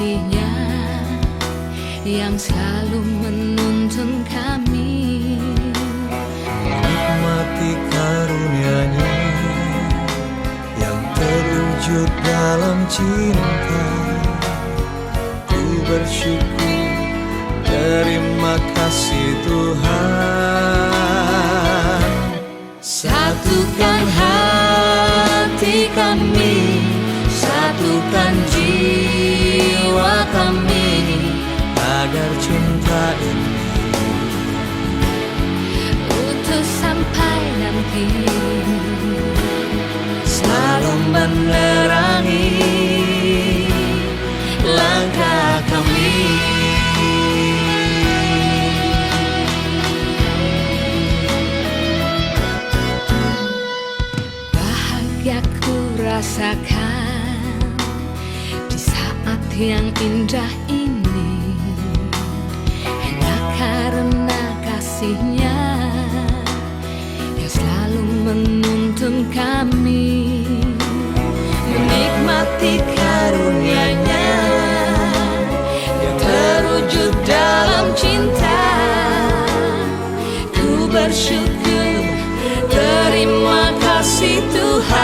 kasihnya yang selalu menuntun kami. Menikmati karunia-Nya yang terwujud dalam cinta. Ku bersyukur, terima kasih Tuhan. Satukan hati kami, satukan jiwa kami, agar cinta ini utuh sampai nanti, selalu menerangi langkah kami. bahagia ku rasakan di saat yang indah ini, hanya karena kasihnya yang selalu menuntun kami. Menikmati karunia-Nya yang terwujud dalam cinta. Ku bersyukur, terima kasih Tuhan.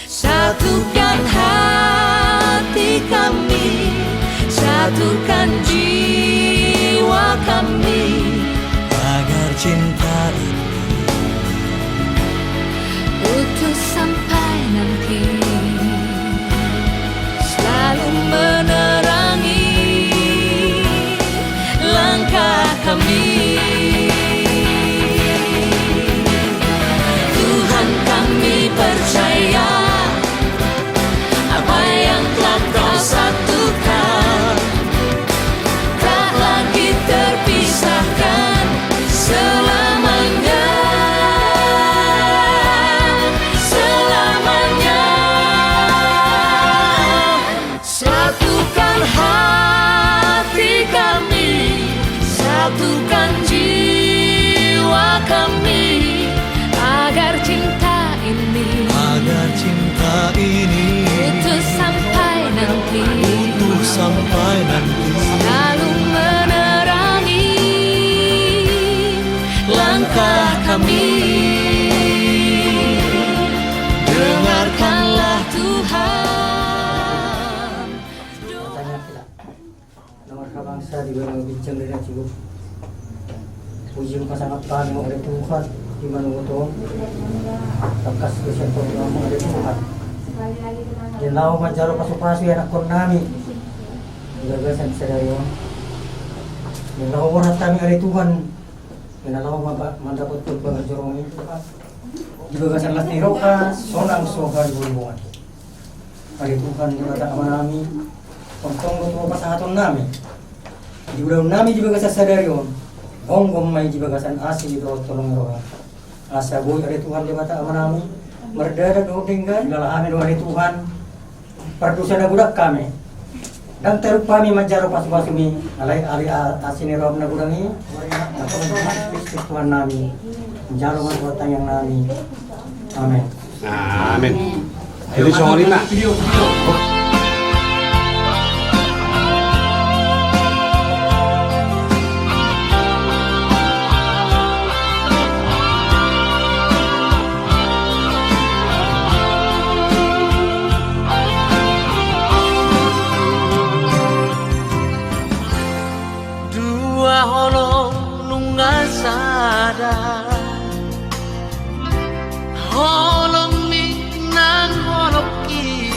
Satukan hati kami, satukan jiwa kami, Agar cinta ini utuh sampai nanti, selalu menerangi langkah kami. Tuhan, kami percaya apa yang telah Kau satukan tak lagi terpisahkan selamanya. Selamanya. Satukan hati kami, satukan jiwa kami, agar cinta ini utuh sampai nanti, selalu menerangi langkah kami. Dengarkanlah Tuhan. Katanya kita nomor bangsa di bawah bincang dari cukup. Puji muka sangat kami oleh Tuhan di mana utong takas kesentuh kamu oleh Tuhan. Jenau manjaro pasupasi anak konami gagasan sadayo. Jenau orang kami oleh Tuhan. Jenau mendapat pengajaran itu Tuhan. Di gagasan latiroka sonang sohar bulan. Oleh Tuhan di mata amanami. Kontong betul pasangaton nami. Di udah nami juga gagasan sadayo. Gonggong may jibagasan asli ito tolong roha. Asa boy ari Tuhan di mata amanami. Merdada do tinggal lalahamin wali Tuhan. Perdusa na budak kami. Dan teruk kami manjaro pasu-pasumi alai ali asini roh na budangi. Kristus Tuhan nami. Manjaro man yang nami. Amin. Amin. Jadi songolin na. Holong mi nang holok ki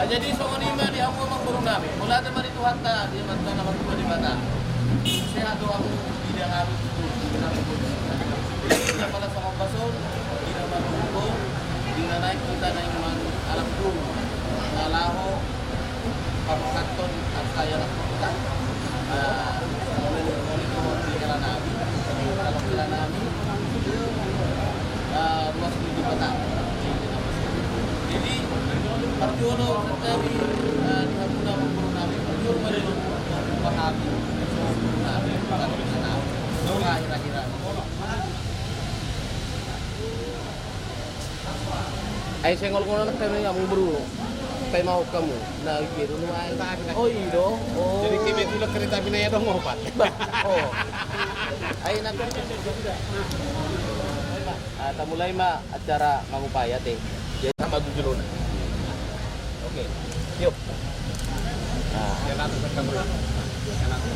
Jadi songonima di amu mang burung nabi. Mula dari Tuhan ta di mantan nama dua di mata. Saya doa aku tidak harus tidak pada sama pasol, tidak pada hukum, tidak naik kita naik man alam dulu. Ngalaho papakanton at kaya lang kita. Mulai di jalan nabi, kalau jalan nabi, ruas di mata. Jadi Arjono kami di Hamuna Mempuru Nabi Arjono menuju Pahabi Mempuru Nabi Pahabi di sana doa kira-kira ay senggol ko na kami nga buru kay mau kamu na gitu naman oh iyo oh Jadi kami dulu kereta binaya dong mau Pak. oh ay nato mulai ma acara mangupaya teh jadi sama tujuh luna. Oke, yuk. Nah, Yang nanti ke kamera. Yang nanti.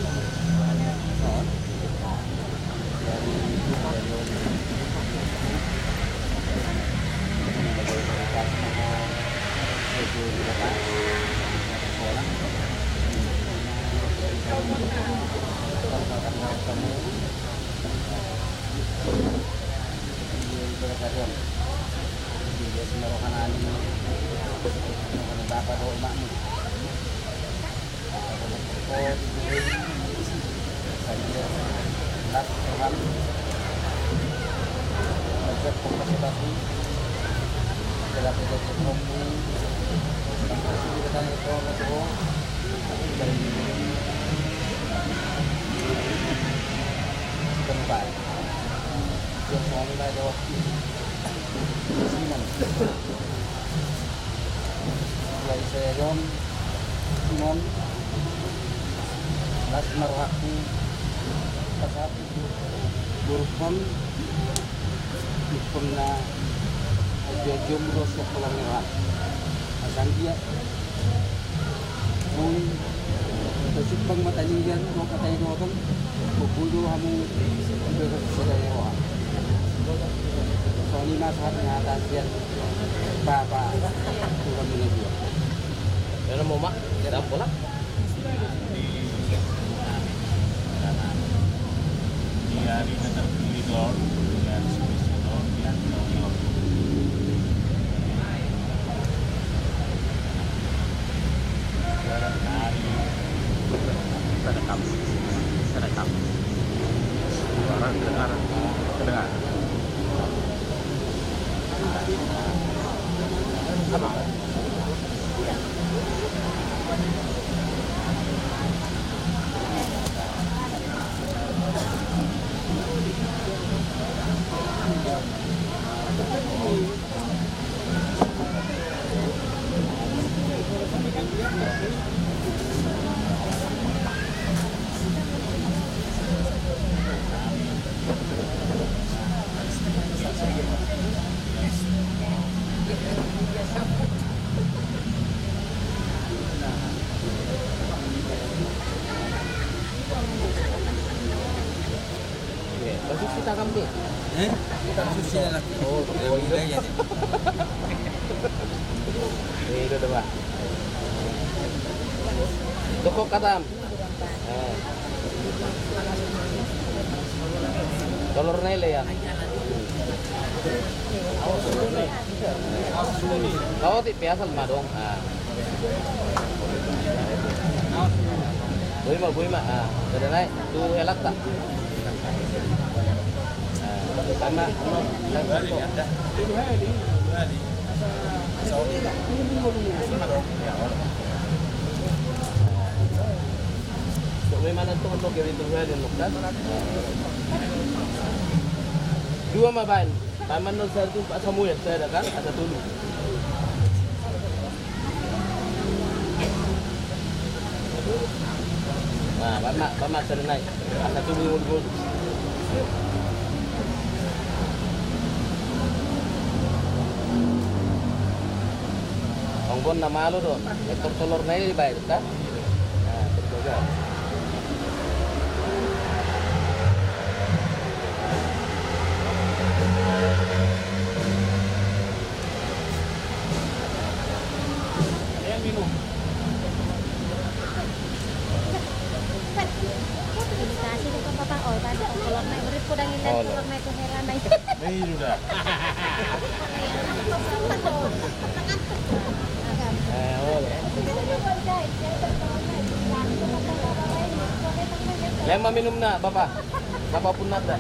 Simon Las Marwaki Pasat Burukon Burukon na Jom Rosok Pulang Merah Asang dia Nung Tersipang matanigan Mau katay doang Bubudo hamu Ibagat sa dayo So ni masahat ng atas yan Baba Tulang minagyo Ano mo mak? Yan ang pula. Di hari na terpilih Lord dengan spesial Lord yang Lord. Barangkali terekam, suara kedengar. Bagus kita kambing. Susinya lagi Oh, iya. Itu tuh Pak. Tukok katam. Kolor nile ya. Kau ti biasa mah dong. Bui mah. Sudah naik. Tu helak tak? Sama mana tuh untuk kiri tuh ada nukta. Dua maban. Taman nol satu Pak Samuel saya ada kan ada dulu. Nah, bamak sudah naik. Ada dulu. Onggon na malo doon. Ito tolor na yun, iba ito ka? Ito ka. Ayan, minum. Dikasih ke papa oh tadi kolor naik berit ko dangin dan kolor naik ko heran naik. Ini sudah. Lema minum na, Bapak. Bapak pun nada.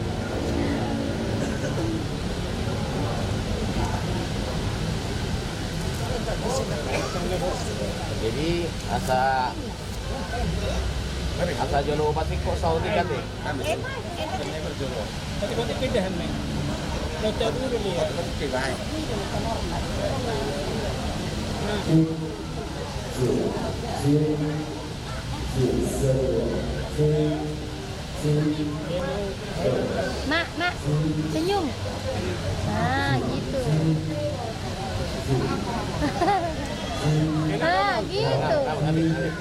Jadi asa jolo pati kok Saudi kan eh. Pati-pati pindahan men. Noto dulu lihat. Pati-pati baik. Mak, senyum. Nah, gitu. Nah, gitu.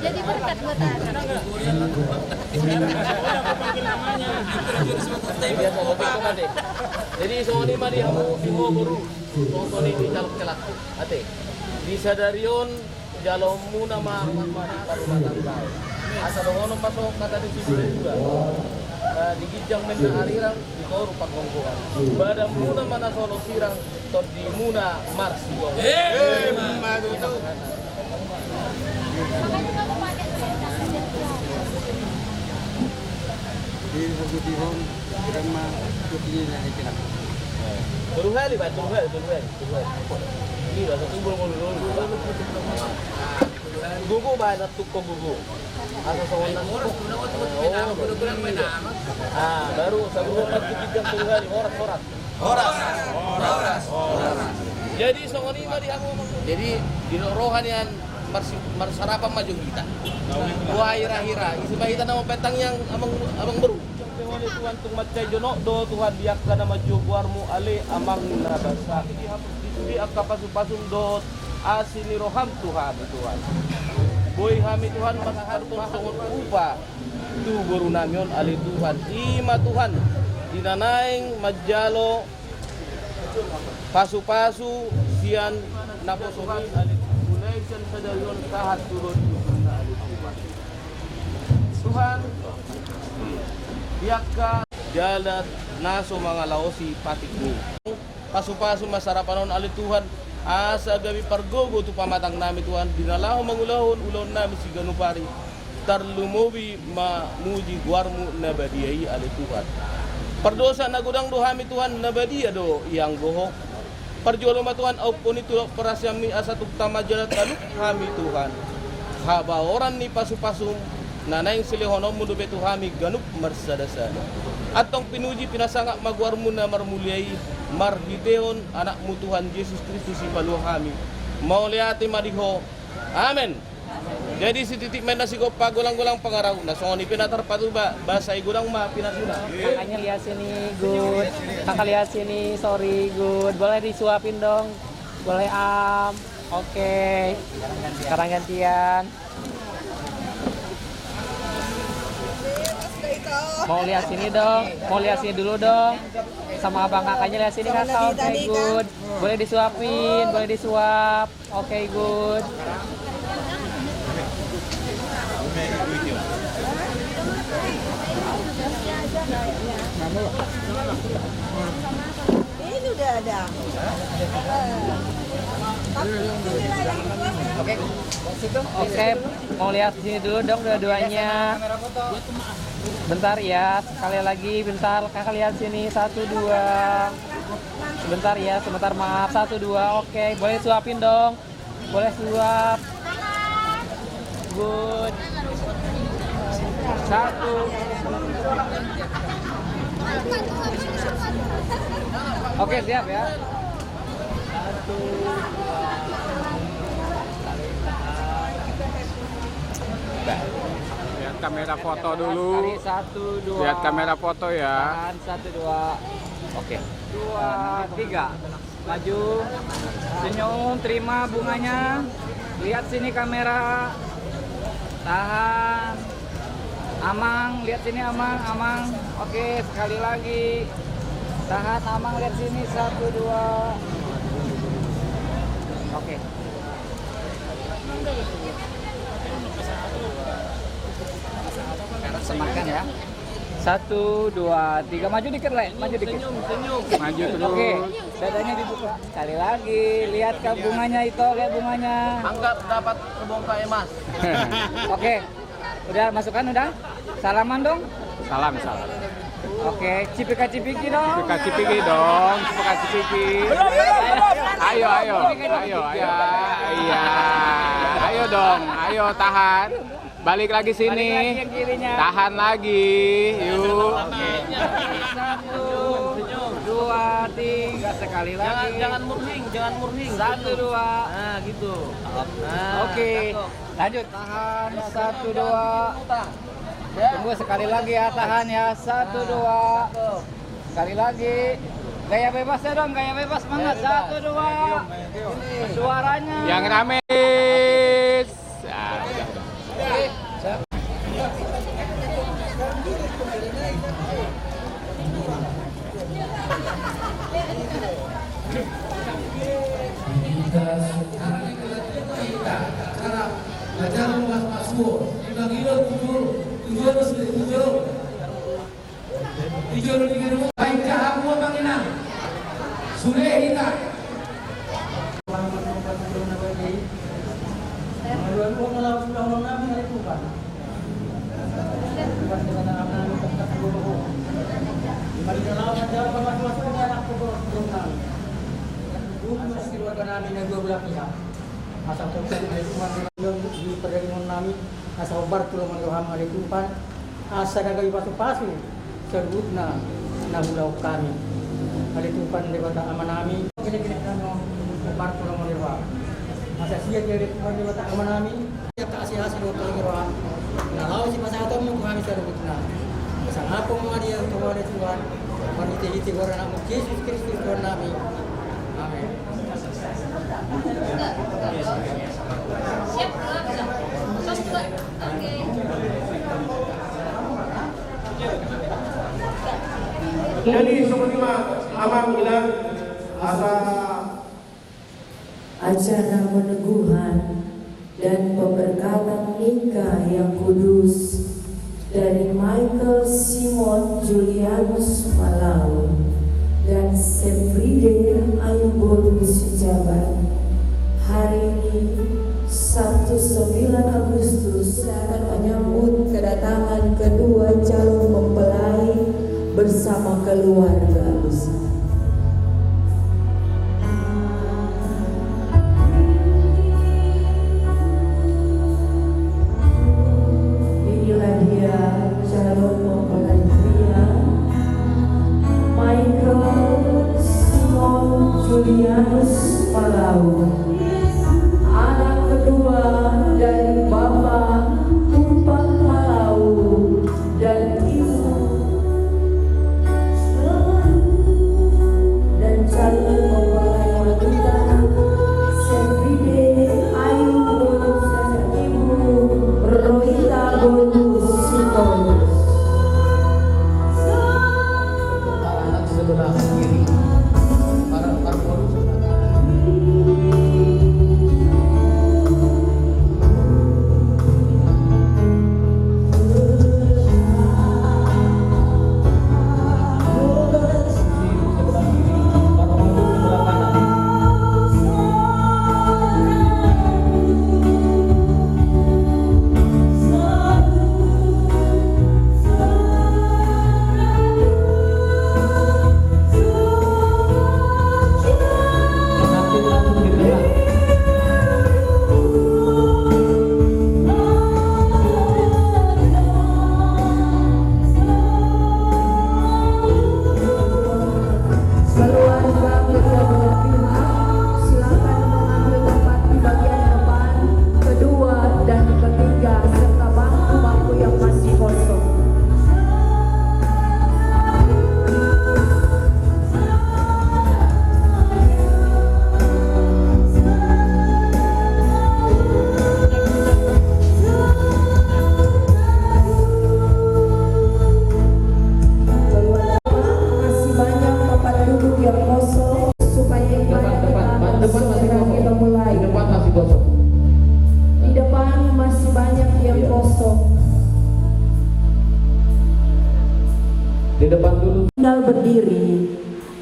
Jadi berkat buat anak. Jadi Sony mah dia mau guru. Sony di dalam kelak. Ate. Di sadarion jalom muna mana baru matang. Asa dongono masuk kata di situ juga. Di gijang men arirang di koru pagonggoan. Badam muna mana solo sirang tot di muna marsi. Mama itu. Di Bogotihon kita mah kutinya ikan. Turuhali ba turuhali. Ini lah satu bulu. Gugu ba na tukko gugu. Asa sawanang baru sebelum gijang turuhali horas. Jadi songoni mah jadi di rohanian marsarapan maju kita. Dua hira-hira, isi bahita nama petang yang amang baru. Tuhan macai jono do Tuhan biak kana maju buarmu ale amang nabasa. Di akka pasum do asini roham Tuhan. Boy hami Tuhan makaharto songon upa. Tu guru namion ale Tuhan. Ima Tuhan dinanaing majalo pasu-pasu sian naposohan ale Malaysian Federation sahat turun na ale Tuhan biaka jalat naso mga laosi patikni pasu-pasu masarapanon ali Tuhan asa gabi pargogo tu pamatang nami Tuhan dinalaho mangulahon nami si ganupari tarlumobi mamuji guarmu nabadiyai ali Tuhan perdosa nagudang dohami Tuhan nabadiya do yang gohok perjolo ma Tuhan aupun itu perasyami asa tuktama jalat aluk kami Tuhan haba orang ni pasu-pasum nanaing silihonom mundo betu hami ganup marsadasana atong pinuji pinasangak magwarmu na marmuliai marhiteon anakmu Tuhan Yesus Kristus si paluhami mauliati madiho amen. Jadi si titik main nasi go pagulang-gulang pangaraw na songoni pinatar patuba basa igulang ma pinasuna kakaknya lihat sini good kakak lihat sini sorry good boleh disuapin dong boleh oke. Sekarang gantian. Mau lihat sini dong, mau lihat sini dulu dong. Sama abang kakaknya lihat sini kakak, oke good. Boleh disuapin, boleh disuap, oke good. Ini udah ada. Oke, mau lihat sini dulu dong dua-duanya. Bentar ya, sekali lagi bentar kakak lihat sini 1 2. Sebentar ya, sebentar maaf 1 2. Oke, boleh suapin dong. Boleh suap. Good. 1. Oke, siap ya. 1 Lihat kamera foto dulu. Kali 1 2. Lihat kamera foto ya. Tahan 1 2. Oke. 2 3. Maju. Senyum, terima bunganya. Lihat sini kamera. Tahan. Amang, lihat sini Amang. Oke, sekali lagi. Tahan Amang, lihat sini 1 2. Oke. Semakan ya. 1 2 3, maju dikit, Le. Maju dikit. Maju terus. Oke, dadanya dibuka. Sekali lagi, lihat ke bunganya itu, lihat bunganya. Anggap dapat kebongkar emas. Oke. Udah masukkan udah? Salaman dong. Salam. Oke, cipika-cipiki dong. Cipika-cipiki dong, cipika-cipiki. Ayo. Iya. Ayo dong, ayo tahan. Balik lagi sini. Balik lagi yang kirinya. Tahan lagi. Yuk. 1 2 3, sekali lagi. Jangan murning. 1 2. Nah, gitu. Oke. Lanjut. Tahan 1 2. Tunggu sekali lagi ya, tahan ya. 1 2. Sekali lagi. Gaya bebasnya dong, gaya bebas banget. 1 2. Suaranya. Yang rame. Keluarga namin ng dua belah pihak. Asal Tuhan ay tumanggap di perdagangan namin. Asal Bartolomeo Yoham ay Tuhan. Asa na kayo pasu-pasu. Serut na nahulaw kami. Ay Tuhan di bata ama namin. Kini-kini ano Bartolomeo Yoham. Asa siya dari Tuhan di bata ama namin. Siya kasih hasil Bartolomeo Yoham. Nalaw si masahatom mo kami serut na. Sa hapong mga diya Tuhan ay Tuhan. Maniti-iti ko rin ang Yesus Kristus Tuhan namin. Amin. Jadi sebenarnya amang bilang asa acara peneguhan dan pemberkatan nikah yang kudus dari Michael Simon Julianus Malau dan Sefride Ayubolus Jabat. Hari ini Sabtu 9 Agustus akan menyambut kedatangan kedua calon mempelai bersama keluarga besar. Inilah dia calon mempelai pria Michael Simon Julianus Malau, anak kedua dari Bapak Tumpang Malau dan Ibu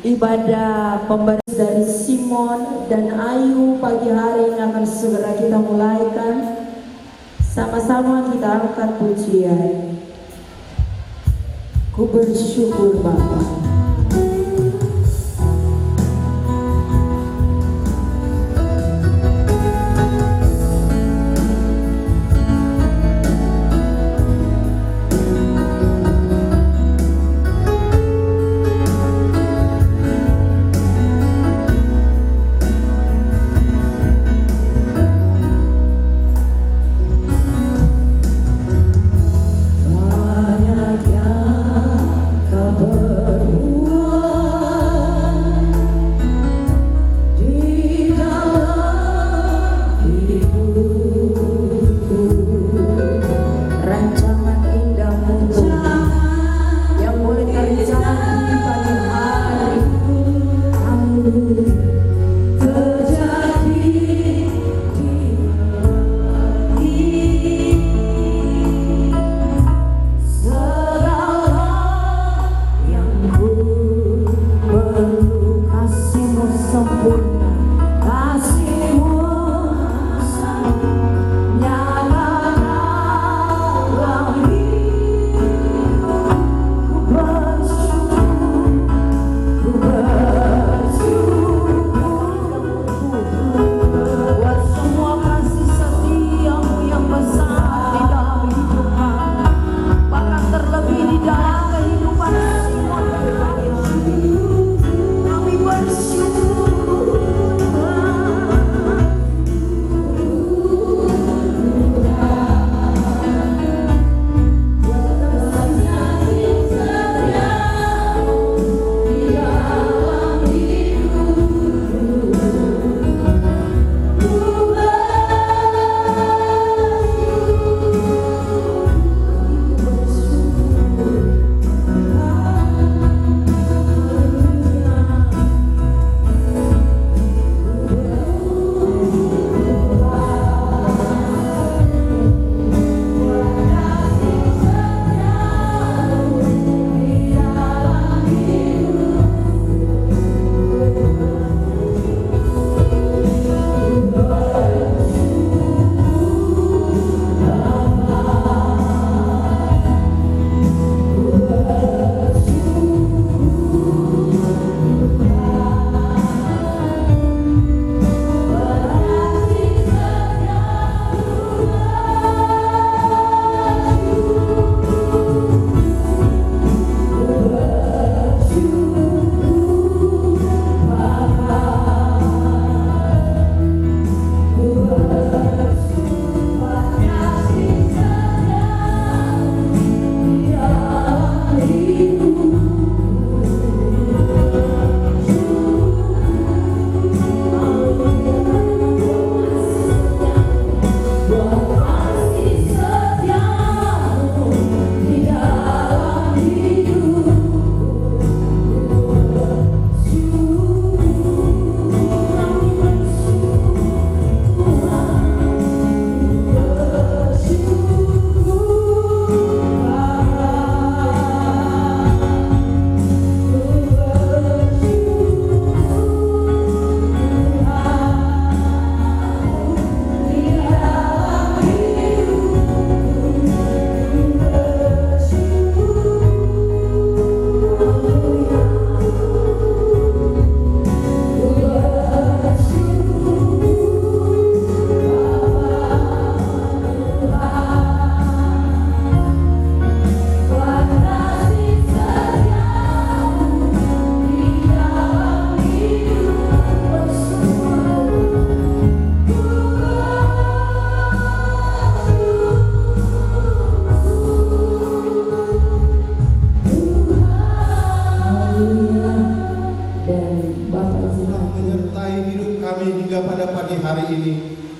ibadah pembaris dari Simon dan Ayu pagi hari ini akan segera kita mulaikan. Sama-sama kita angkat pujian. Ku bersyukur Bapa.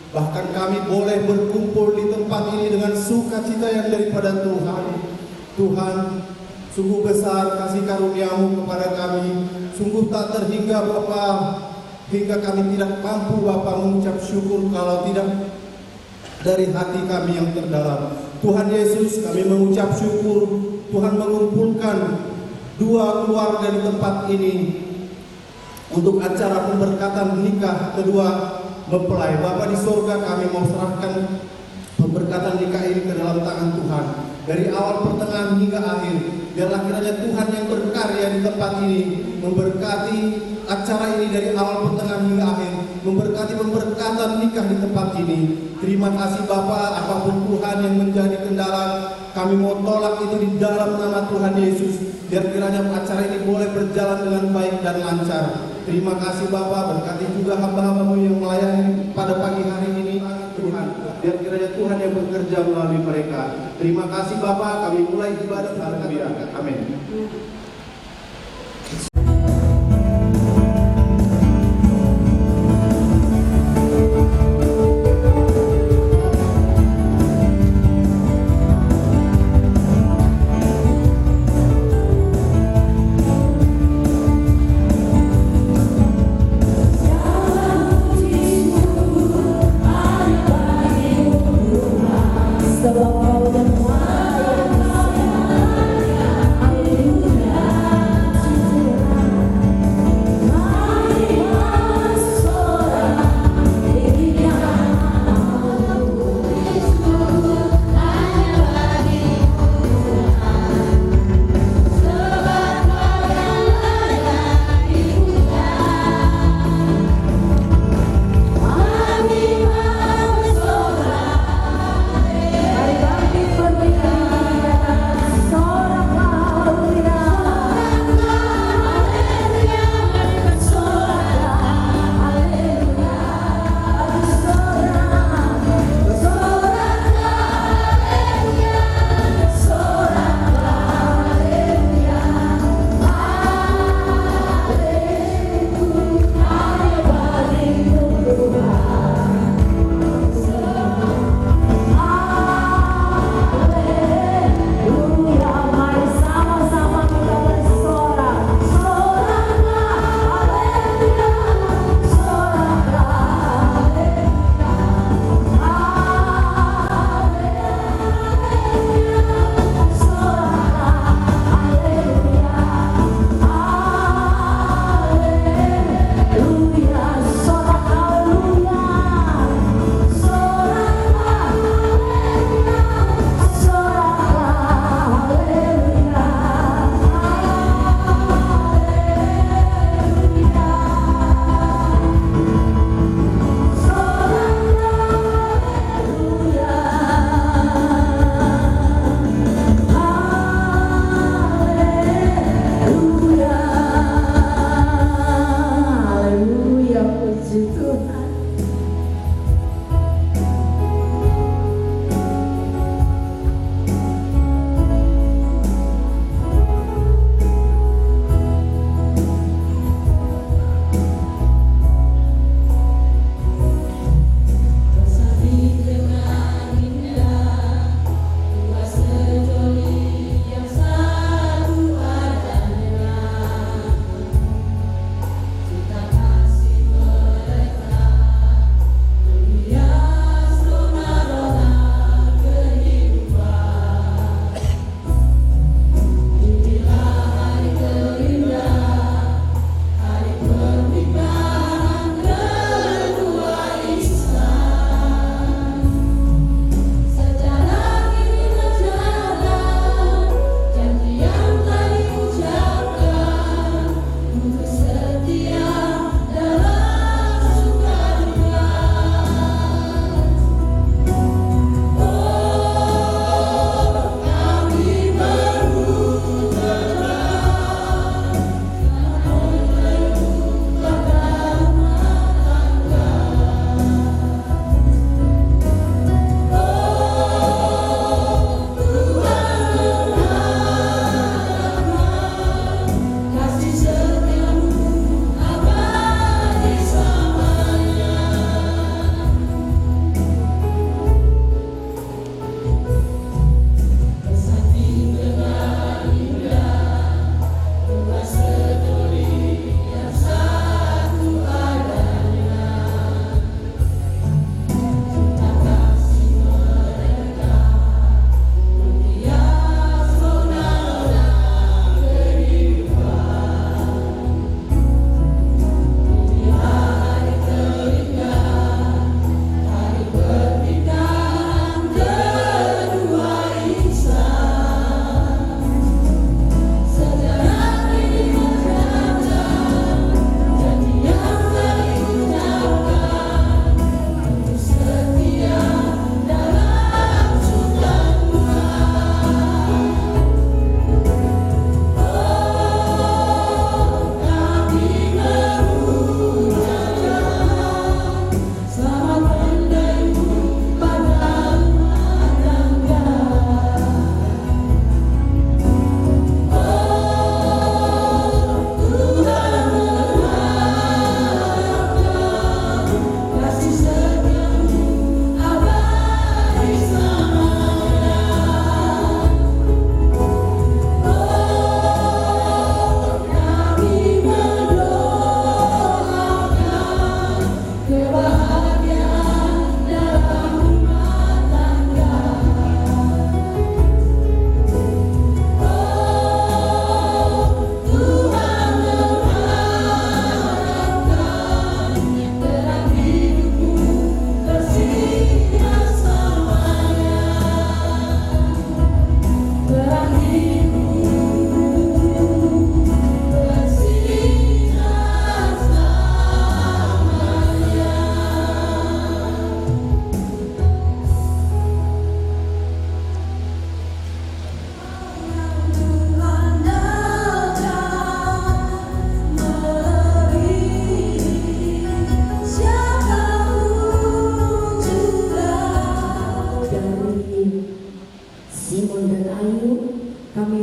Bahkan kami boleh berkumpul di tempat ini dengan sukacita yang daripada Tuhan. Tuhan, sungguh besar kasih karunia-Mu kepada kami. Sungguh tak terhingga Bapa, hingga kami tidak mampu Bapa mengucap syukur kalau tidak dari hati kami yang terdalam. Tuhan Yesus, kami mengucap syukur Tuhan mengumpulkan dua keluarga di tempat ini. untuk acara pemberkatan nikah kedua mempelai. Bapa di surga, kami mau serahkan pemberkatan nikah ini ke dalam tangan Tuhan. Dari awal, pertengahan hingga akhir, biarlah kiranya Tuhan yang berkarya di tempat ini, memberkati acara ini dari awal, pertengahan hingga akhir, memberkati pemberkatan nikah di tempat ini. Terima kasih Bapa, apapun Tuhan yang menjadi kendala, kami mau tolak itu di dalam nama Tuhan Yesus. Biar kiranya acara ini boleh berjalan dengan baik dan lancar. Terima kasih Bapa, berkati juga hamba-hambamu yang melayani pada pagi hari ini Tuhan. Biar kiranya Tuhan yang bekerja melalui mereka. Terima kasih Bapa, kami mulai ibadah. Haleluya. Amin. Sebab kau dan Tuhan, haleluya.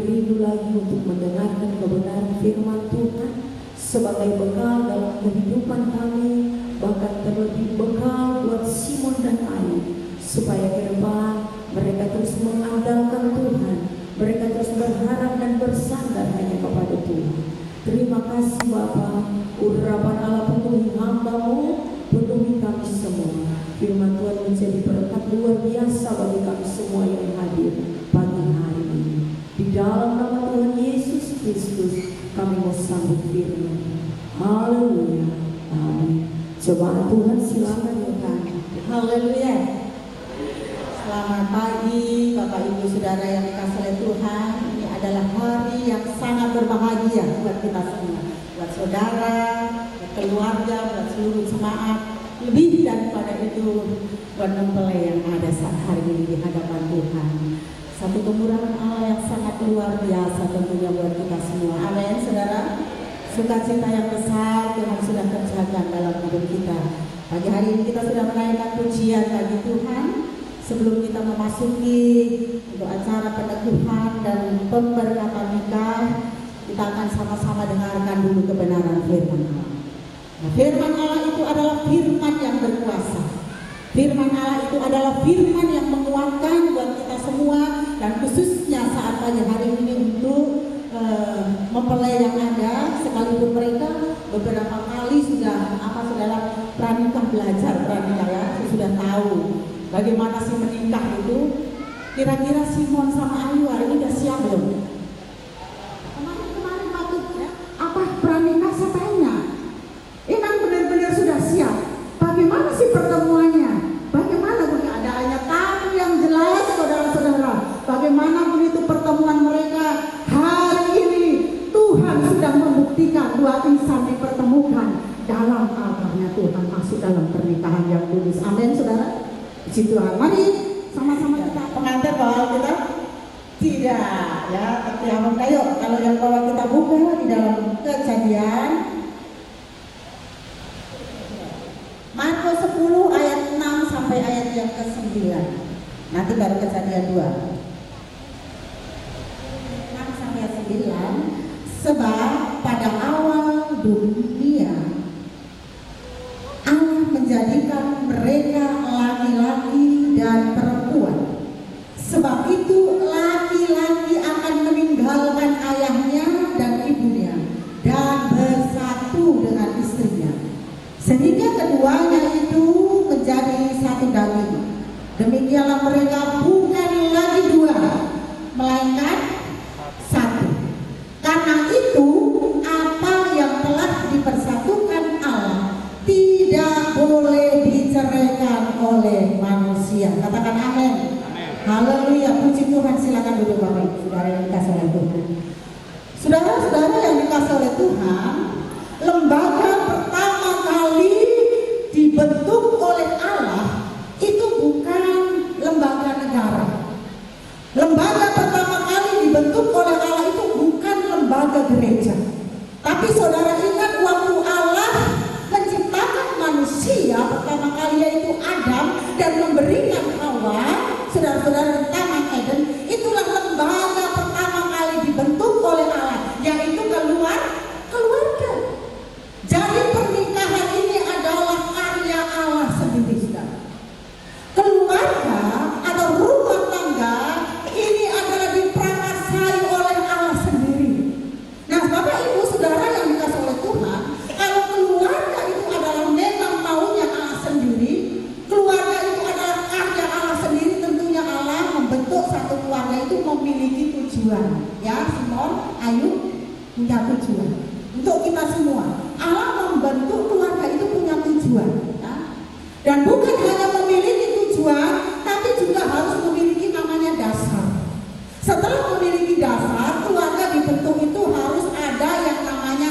rindu lagi untuk mendengarkan kebenaran firman Tuhan sebagai bekal dalam kehidupan kami, bahkan terlebih bekal buat Simon dan Ayu, supaya ke depan mereka terus mengandalkan Tuhan, mereka terus berharap dan bersandar hanya kepada Tuhan. Terima kasih Bapa, urapan Allah penuhi hamba-Mu, penuhi kami semua. Firman Tuhan menjadi berkat luar biasa bagi kami semua yang hadir pagi hari ini. Di dalam nama Tuhan Yesus Kristus kami mau sambut firman. Haleluya. Amin. Coba Tuhan silakan Tuhan. Haleluya. Selamat pagi Bapak Ibu Saudara yang dikasihi oleh Tuhan. Ini adalah hari yang sangat berbahagia buat kita semua, buat saudara, buat keluarga, buat seluruh jemaat. Lebih daripada itu buat mempelai yang ada saat hari ini di hadapan Tuhan. Satu kemurahan Allah yang sangat luar biasa tentunya buat kita semua. Amin saudara. Sukacita yang besar Tuhan sudah kerjakan dalam hidup kita. Pagi hari ini kita sudah menaikkan pujian bagi Tuhan. Sebelum kita memasuki untuk acara peneguhan dan pemberkatan nikah, kita akan sama-sama dengarkan dulu kebenaran firman Allah. Nah, firman Allah itu adalah firman yang berkuasa. Firman Allah itu adalah firman yang menguatkan buat kita semua, dan khususnya saat pagi hari ini untuk mempelai yang ada, sekalipun mereka beberapa kali sudah dalam pranikah belajar pranikah ya, sudah tahu bagaimana sih menikah itu. Kira-kira Simon sama Ayu hari ini udah siap belum? Kemarin waktu apa pranikah saya tanya, Inang benar-benar sudah siap. Bagaimana sih pertemuannya? Bagaimana keadaannya? Tahu yang jelas saudara-saudara. Bagaimana begitu pertemuan mereka hari ini? Tuhan sudah membuktikan dua insan dipertemukan dalam altarnya Tuhan, masuk dalam pernikahan yang kudus. Amin saudara. Puji Tuhan. Mari sama-sama kita pengantin bawa kita. Tidak ya, tapi ayo kalau yang bawa kita buka di dalam Kejadian Markus 10 ayat 6 sampai ayat yang ke-9. Nanti baru Kejadian 2. 6 sampai 9. Sebab pada awal dunia Allah menjadikan mereka laki-laki dan perempuan. Sebab itu laki-laki akan meninggalkan ayahnya dan ibunya dan bersatu dengan istrinya, sehingga keduanya itu menjadi satu daging. Demikianlah mereka bukan lagi dua, melainkan satu. Karena itu apa yang telah dipersatukan Allah tidak boleh diceraikan oleh manusia. Katakan amin. Haleluya, puji Tuhan. Silakan duduk Bapak Ibu Saudara yang dikasih oleh Tuhan. Saudara-saudara yang dikasih oleh Tuhan, lembaga pertama kali dibentuk oleh Allah itu bukan lembaga negara. Lembaga pertama kali dibentuk oleh Allah itu bukan lembaga gereja. Tapi saudara ingat waktu Allah menciptakan manusia pertama kali, yaitu Adam, dan memberikan Hawa, saudara-saudara, di Taman Eden, itulah lembaga pertama kali dibentuk oleh Allah, yaitu keluarga. Jadi pernikahan ini adalah karya Allah sendiri, saudara. Keluarga atau rumah tangga ini adalah diprakarsai oleh Allah sendiri. Nah, Bapak Ibu Saudara yang dikasih oleh Tuhan, kalau keluarga itu adalah memang maunya Allah sendiri, keluarga itu adalah karya Allah sendiri, tentunya Allah membentuk satu keluarga itu memiliki tujuan. Ya, Simon, Ayu punya tujuan. Untuk kita semua, Allah membentuk keluarga itu punya tujuan. Ya. Dan bukan hanya memiliki tujuan, tapi juga harus memiliki namanya dasar. Setelah memiliki dasar, keluarga dibentuk itu harus ada yang namanya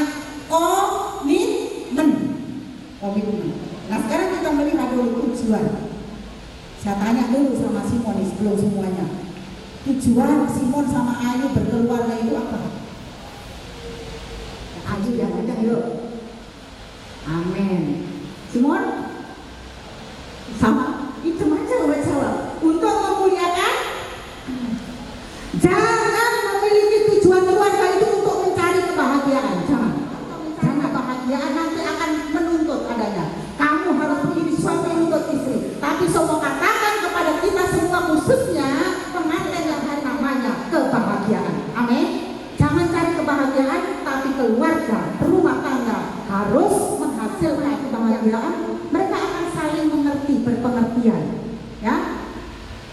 komitmen. Nah, sekarang kita melihat dulu tujuan. Saya tanya dulu sama Simon sebelum semuanya. Tujuan Simon sama Ayu berkeluarga itu apa? Ayu yang ada yuk. Amin. Simon sama itu aja jawab. Untuk memuliakan, jangan memiliki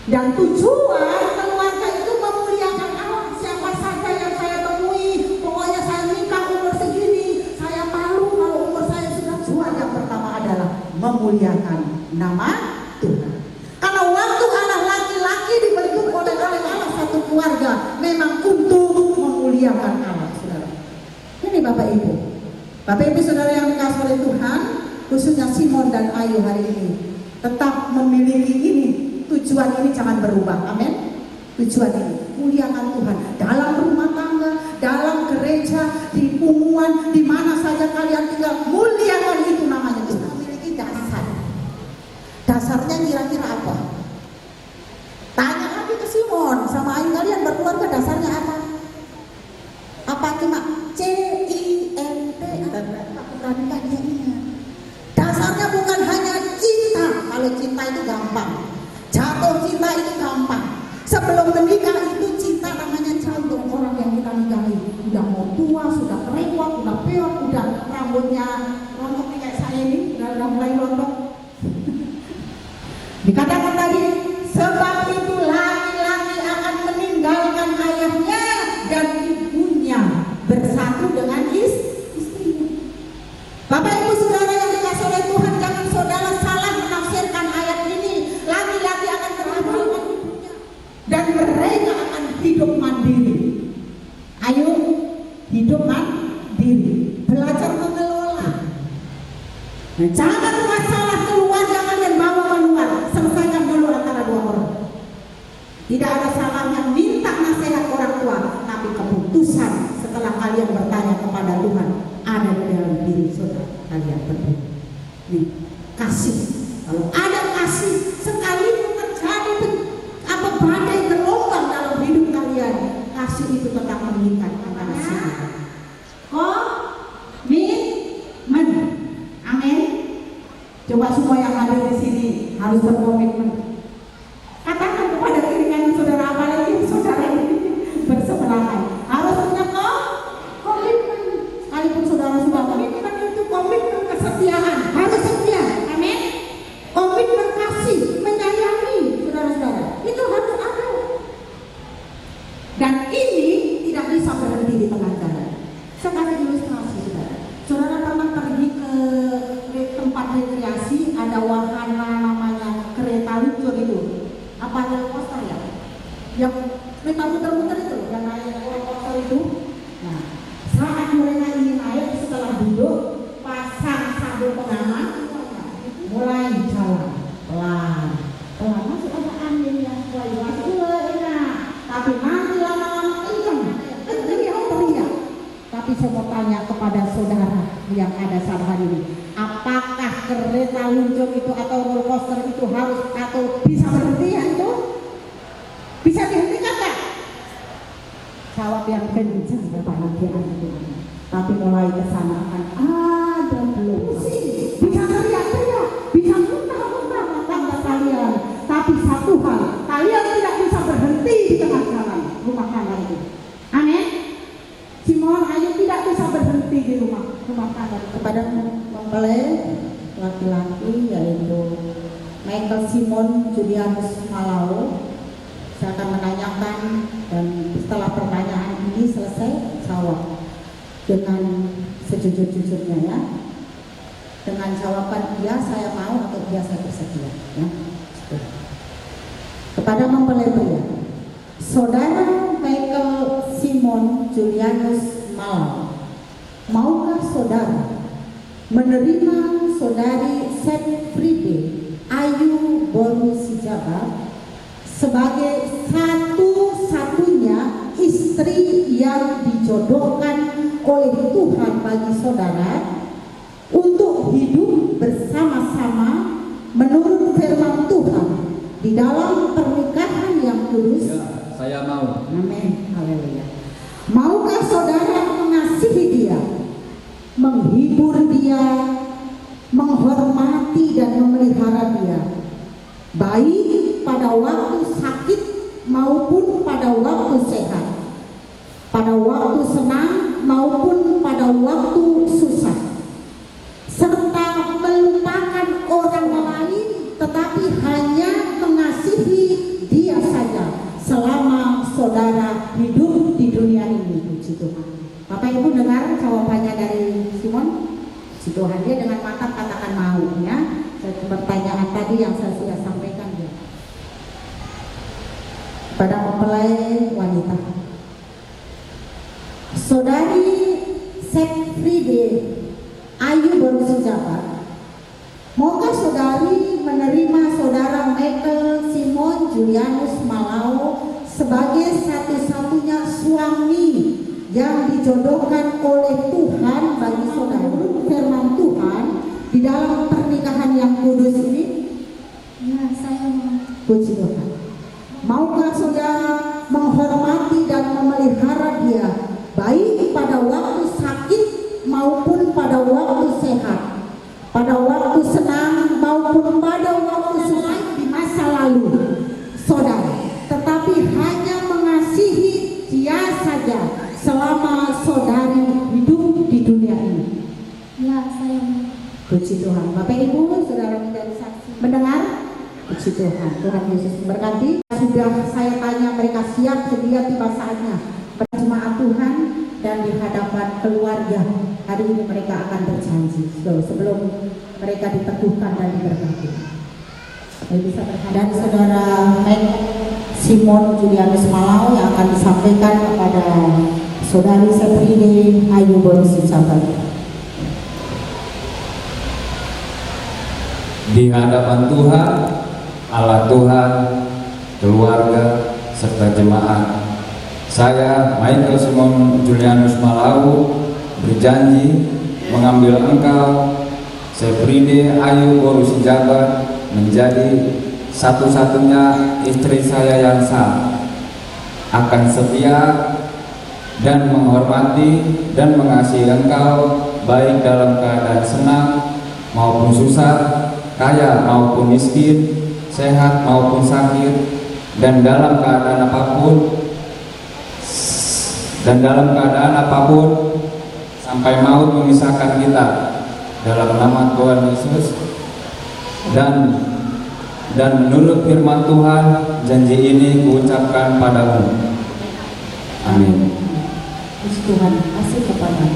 Dan tujuan keluarga itu memuliakan Allah. Siapa saja yang saya temui, pokoknya saya nikah umur segini, saya malu kalau umur saya sudah tua. Yang pertama adalah memuliakan nama Tuhan. Karena waktu anak laki-laki dibentuk oleh Allah satu keluarga memang untuk memuliakan Allah, saudara. Ini Bapak Ibu, saudara yang dikasih oleh Tuhan, khususnya Simon dan Ayu hari ini, tetap memiliki ini. Tujuan ini jangan berubah, amin. Tujuan ini, muliakan Tuhan dalam rumah tangga, dalam gereja, di umuman, di mana saja kalian tinggal, muliakan itu namanya. Kita memiliki dasar. Dasarnya kira-kira apa? Tanya lagi ke Simon sama Ayu, kalian berkeluarga dasarnya apa? Apa cuma CINT? Bukan dia ingat. Dasarnya bukan hanya cinta. Kalau cinta itu gampang. Jatuh cinta itu gampang. Sebelum menikah itu cinta namanya cantik. Orang yang kita nikahi udah mau tua, sudah kerewat, udah peot, udah rambutnya rontok kayak saya ini, udah mulai rontok. Dikatakan tadi, sebab itu laki-laki akan meninggalkan ayahnya dan ibunya, bersatu dengan istrinya. Bapak Ibu saudara yang dikasih oleh Tuhan, jangan saudara salah menafsirkan ayat ini. Laki-laki akan meninggalkan ibunya dan mereka akan hidup mandiri. Ayo hidup mandiri, belajar mengelola. Jangan masalah keluarga kalian bawa keluar, selesaikan dulu antara dua orang. Tidak ada salahnya minta nasihat orang tua, tapi keputusan setelah kalian bertanya kepada Tuhan ada di dalam diri saudara kalian berdua. Nih, kasih. Kalau ada kasih, sekalipun terjadi badai gelombang dalam hidup kalian, kasih itu tetap mengikat antara sini. Komitmen, amin. Coba semua yang hadir di sini harus berkomitmen. Katakan kepada diri kalian saudara, apalagi saudara ini bersebelahan, harus punya komitmen. Sekalipun saudara sudah komitmen, itu komitmen kesetiaan, harus setia, amin. Komitmen kasih, menyayangi saudara-saudara, itu harus ada. Dan ini tidak bisa berhenti di tengah jalan. Saya kasih ilustrasi, saudara. Saudara pernah pergi ke tempat rekreasi, ada wahana namanya kereta luncur itu. Apa roller coaster ya? Yang kereta muter-muter itu, yang naik roller coaster itu. Nah, saat mereka ingin naik, setelah duduk, pasang sabuk pengaman, mulai jalan pelan, masih ada angin yang masih enak, tapi nanti lama-lama kencang, teriak. Tapi saya mau tanya kepada saudara yang ada saat hari ini, apakah kereta luncur itu atau roller coaster itu harus atau bisa berhenti itu? Bisa dihentikan tak? Jawab yang kencang Bapak nanti ada. Tapi mulai ke sana akan ada belum. Bisa teriak-teriak, bisa muntah-muntah tangga kalian. Tapi satu hal, kalian tidak bisa berhenti di tengah jalan rumah tangga itu. Amin. Simon Ayu tidak bisa berhenti di rumah tangga. Kepada mempelai laki-laki yaitu Michael Simon Julianus Malau, saya akan menanyakan dan setelah pertanyaan ini selesai jawab dengan sejujur-jujurnya ya. Dengan jawaban iya saya mau atau iya saya bersedia ya. Kepada mempelai pria, saudara Michael Simon Julianus Malau, maukah saudara menerima saudari Setfride Ayu Boru Sijabat sebagai satu-satunya istri yang dijodohkan oleh Tuhan bagi saudara untuk hidup bersama-sama menurut firman Tuhan di dalam pernikahan yang kudus? Ya, saya mau. Amin. Haleluya. Maukah saudara mengasihi dia, menghibur dia, menghormati dan memelihara dia, baik pada waktu sakit maupun pada waktu sehat, pada waktu senang maupun pada waktu susah, serta melupakan orang lain tetapi hanya mengasihi saudara hidup di dunia ini. Puji Tuhan. Bapak Ibu dengar jawabannya dari Simon? Puji Tuhan, dia dengan mantap katakan mau ya. Pertanyaan tadi yang saya sudah sampaikan ya. Pada mempelai wanita. Saudari Sepfride Ayu baru sejabat. Maukah saudari menerima saudara Michael Simon Julianus Malau sebagai satu-satunya suami yang dijodohkan oleh Tuhan bagi saudara? Firman Tuhan di dalam pernikahan yang kudus ini. Ya, saya mau. Puji Tuhan. Maukah saudara menghormati dan memelihara dia baik pada waktu sakit maupun pada waktu sehat, pada waktu senang maupun pada waktu susah di masa lalu, saudara, tetapi hanya mengasihi dia saja selama saudari hidup di dunia ini? Ya, saya mau. Puji Tuhan. Bapak Ibu, saudara menjadi saksi. Mendengar? Puji Tuhan. Tuhan Yesus memberkati. Sudah saya tanya mereka siap sedia tiba saatnya berjemaat Tuhan dan di hadapan keluarga. Hari ini mereka akan berjanji sebelum mereka diteguhkan dan diberkati. Dan saudara Simon Julianus Malau yang akan disampaikan kepada saudari Sepfride Ayu Borusi Jabat. Di hadapan Tuhan, Allah Tuhan, keluarga, serta jemaat, saya Michael Simon Julianus Malau berjanji mengambil engkau Sepfride Ayu Borusi Jabat menjadi satu-satunya istri saya yang sah, akan setia dan menghormati dan mengasihi engkau baik dalam keadaan senang maupun susah, kaya maupun miskin, sehat maupun sakit, dan dalam keadaan apapun sampai maut memisahkan kita, dalam nama Tuhan Yesus. Dan menurut firman Tuhan, janji ini kuucapkan padamu. Amin. Tuhan kasih kepada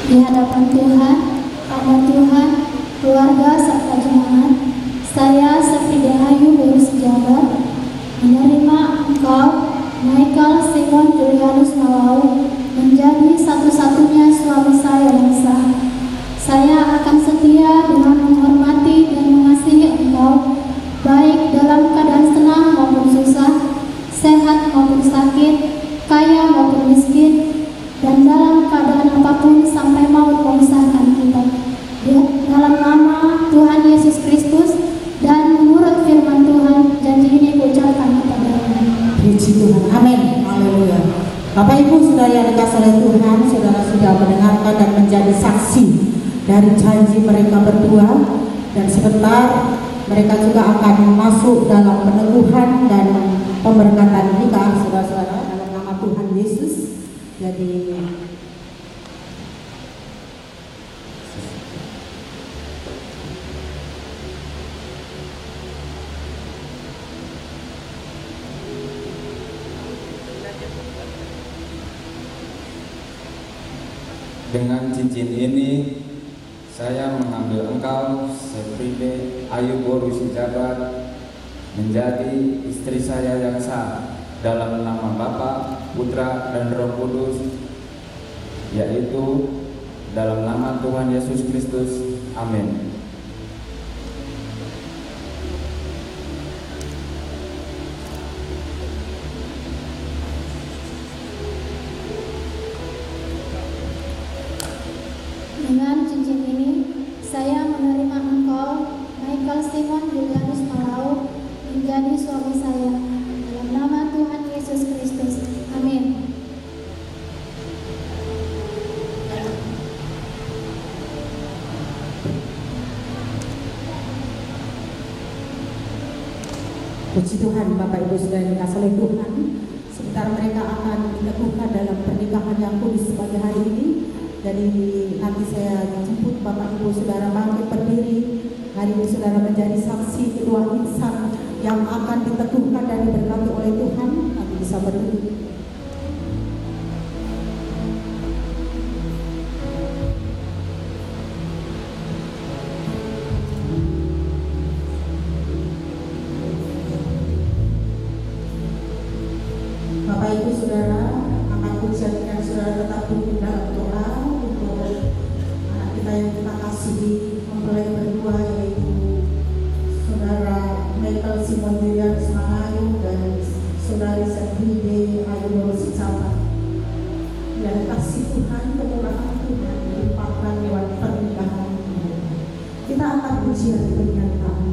Di hadapan Tuhan, pada Tuhan, keluarga serta jemaat, saya Sepfride Ayu Borusi Jabat menerima engkau Michael Simon Julianus Malau menjadi satu-satunya suami saya yang sah. Saya akan setia dengan menghormati dan mengasihi engkau baik dalam keadaan senang maupun susah, sehat maupun sakit, kaya maupun miskin, dan dalam keadaan apapun sampai maut memisahkan kita. Dalam nama Tuhan Yesus Kristus dan menurut firman Tuhan, janji ini kuucapkan kepadamu. Puji Tuhan. Amin. Haleluya. Bapak Ibu saudara yang dikasihi oleh Tuhan, saudara sudah mendengarkan dan menjadi saksi dari janji mereka berdua, dan sebentar mereka juga akan masuk dalam peneguhan dan pemberkatan nikah saudara-saudara dalam nama Tuhan Yesus. Jadi dengan cincin ini saya mengambil engkau Sepfride Ayu Borusi Jabat menjadi istri saya yang sah dalam nama Bapa, Putra, dan Roh Kudus, yaitu dalam nama Tuhan Yesus Kristus. Amin. Dengan cincin ini, saya menerima engkau Michael Simon Julianus Malau menjadi suami saya dalam nama Tuhan Yesus Kristus. Amin. puji Tuhan, Bapak Ibu saudara yang dikasihi oleh Tuhan, sebentar mereka akan diteguhkan dalam pernikahan yang kudus pada hari ini. Jadi nanti saya jemput Bapak Ibu saudara bangkit berdiri. Hari ini saudara menjadi saksi kedua insan yang akan diteguhkan dan diberkati oleh Tuhan. Nanti bisa berdiri. Bapak Ibu Saudara, akan kusiapkan saudara tetap duduk dalam doa untuk anak kita yang kita kasihi mempelai berdua, yaitu Saudara Michael Simon Julian Semangayu dan Saudari Sabride Ayu Borosicapa. Dan kasih Tuhan, kemurahan Tuhan dilimpahkan lewat pernikahan mereka. Kita akan puji dan pernyataan.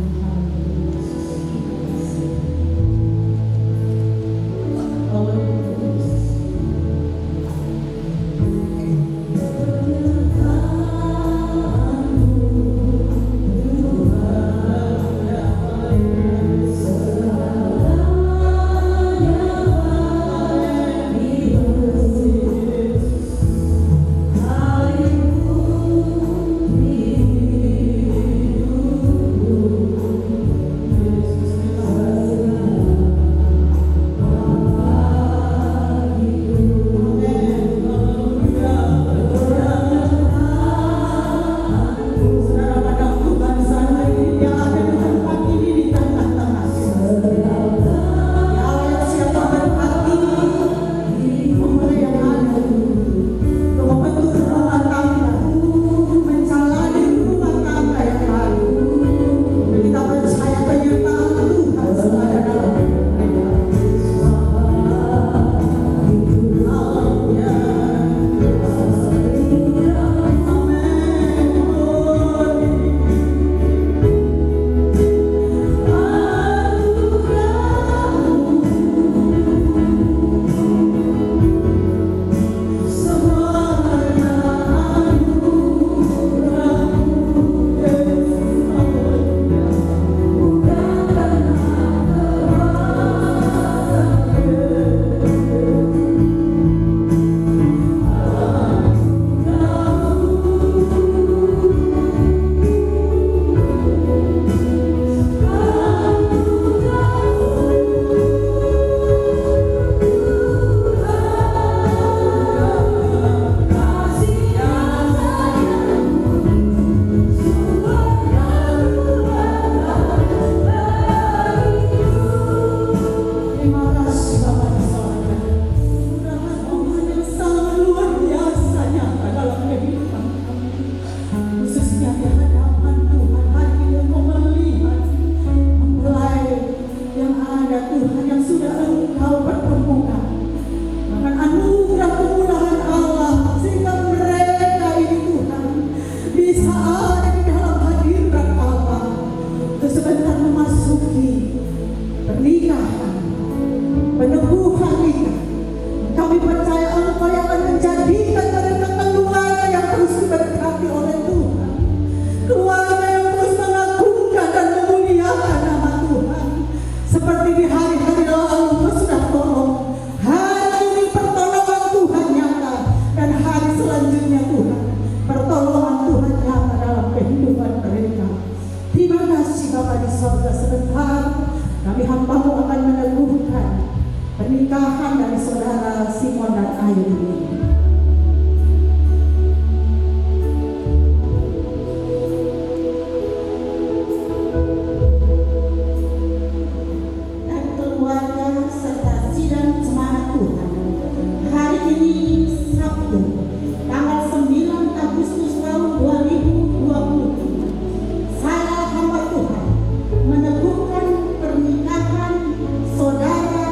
Pernikahan dari saudara Simon dan Ayu ini. Dan keluarga serta sidang jemaat Tuhan, hari ini Sabtu, tanggal 9 Agustus tahun 2020, saya hamba Tuhan meneguhkan pernikahan saudara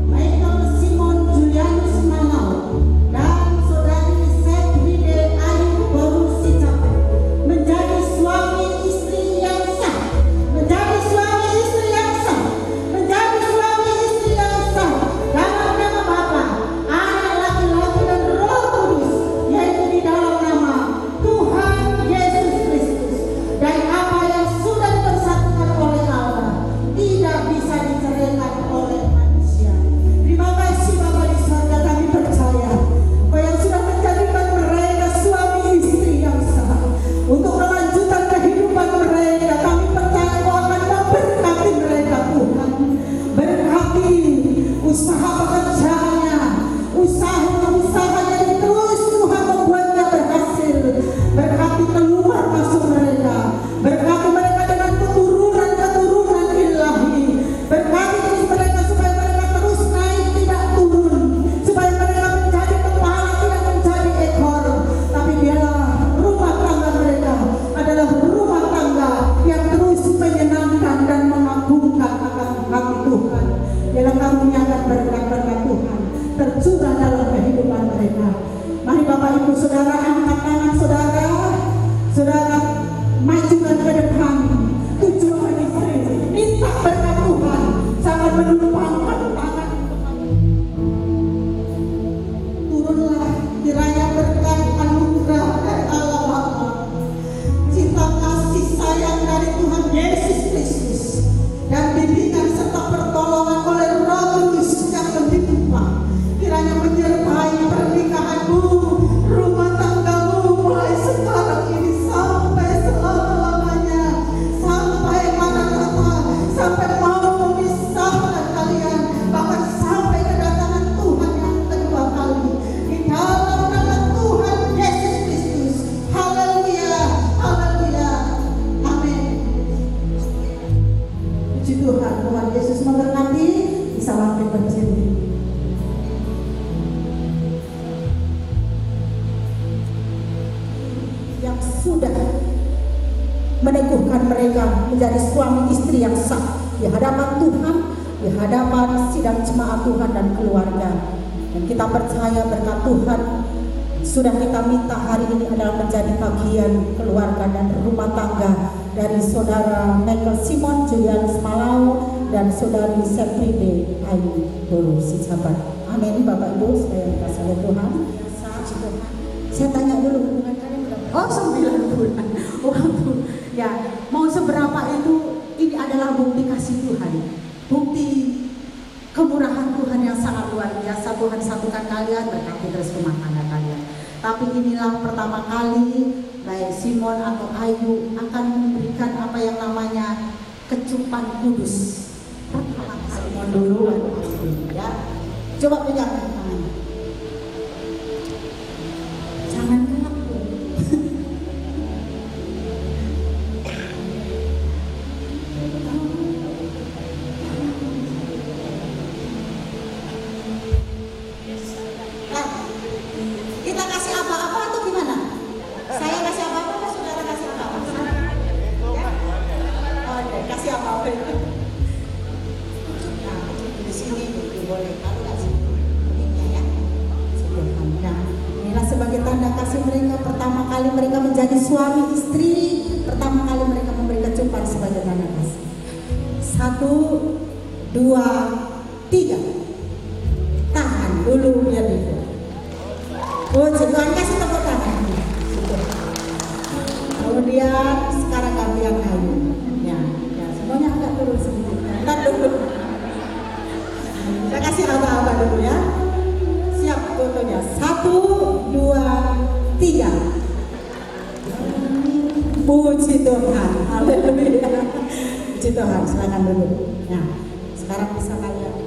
Michael Simon Julianus Mangau tercurah dalam kehidupan mereka. Mari Bapak Ibu Saudara angkat tangan saudara, saudara majukan ke depan. Tujuan istri, minta berkat Tuhan, sangat menumpangkan tangan. Turunlah kiranya berkat anugerah dari Allah Bapa, cinta kasih sayang dari Tuhan Yesus Kristus, dan bimbingan serta pertolongan oleh Roh Kudus yang lebih limpah kiranya menyertai pernikahanmu, rumah tanggamu mulai sekarang ini sampai selama-lamanya, sampai Maranatha, sampai mau memisahkan kalian, bahkan sampai kedatangan Tuhan yang kedua kali. Di dalam nama Tuhan Yesus Kristus, haleluya, haleluya, amin. Puji Tuhan, Tuhan Yesus memberkati. Bisa mampir berdiri. Yang sudah meneguhkan mereka menjadi suami istri yang sah di hadapan Tuhan, di hadapan sidang jemaat Tuhan dan keluarga. Dan kita percaya berkat Tuhan sudah kita minta hari ini adalah menjadi bagian keluarga dan rumah tangga dari saudara Michael Simon Julianus Malau dan saudari Sepride Ayu Boru Sijabat. Amin. Bapak Ibu saya dikasih oleh Tuhan. Saya tanya dulu hubungan kalian berapa? Oh 9 bulan. Waktu ya mau seberapa itu, ini adalah bukti kasih Tuhan, bukti kemurahan Tuhan yang sangat luar biasa. Tuhan satukan kalian, berkati terus rumah tangga kalian. Tapi inilah pertama kali baik Simon atau Ayu akan memberikan apa yang namanya kecupan kudus. Pertama kali Simon dulu ya. Coba pegang tangannya. Jangan ngaku. Kita kasih apa-apa atau gimana? Saya kasih apa-apa atau saudara kasih apa-apa? Ya? Oh, ya, kasih apa-apa itu. Nah, di sini boleh kalau nggak sih, ya. Nah, inilah sebagai tanda kasih mereka. Pertama kali mereka menjadi suami istri, pertama kali mereka memberi kecupan sebagai tanda kasih. 1, 2, 3. Tahan dulu biar itu. Oh, Tuhan kasih tepuk tangan. Kemudian sekarang gantian Ayu. Ya, semuanya agak turun sedikit. Ntar dulu. Saya kasih abah-abah dulu ya. Siap fotonya. 1, 2, 3. Puji Tuhan. Haleluya. Puji Tuhan. Silakan dulu. Nah, sekarang bisa kalian.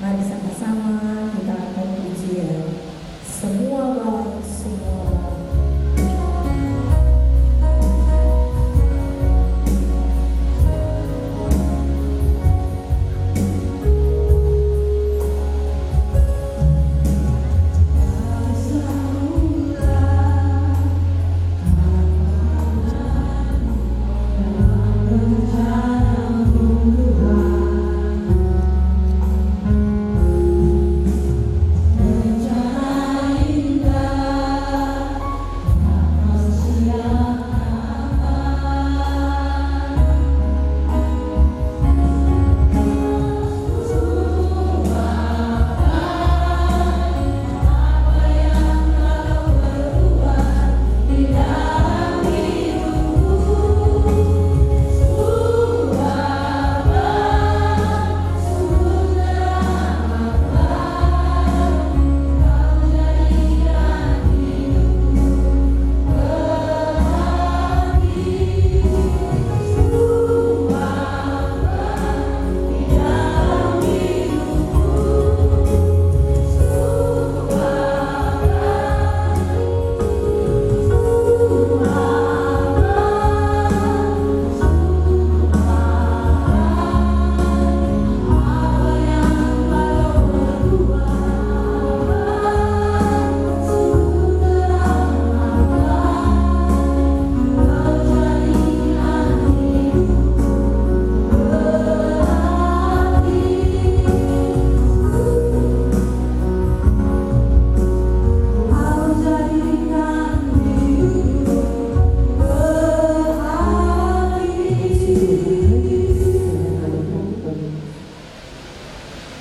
Mari sama-sama kita akan pujian. Semua baik, semua baik.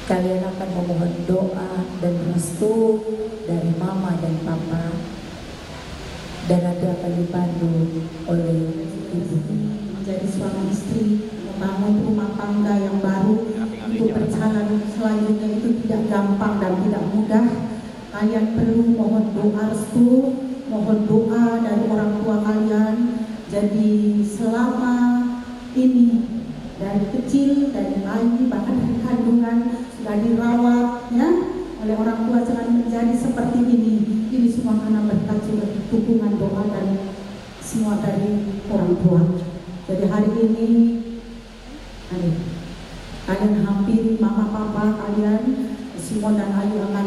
Kalian akan memohon doa dan restu dari mama dan papa, dan nanti akan dipandu oleh ibu. Menjadi suami istri, membangun rumah tangga yang baru untuk perjalanan selanjutnya itu tidak gampang dan tidak mudah. Kalian perlu mohon doa restu, mohon doa dari orang tua kalian. Jadi selama ini dari kecil, dari bayi, bahkan dari kandungan sudah dirawat ya oleh orang tua, jangan menjadi seperti ini. Ini semua karena berkat juga dukungan doa dan semua dari orang tua. Jadi hari ini kalian hampiri mama papa kalian. Simon dan Ayu akan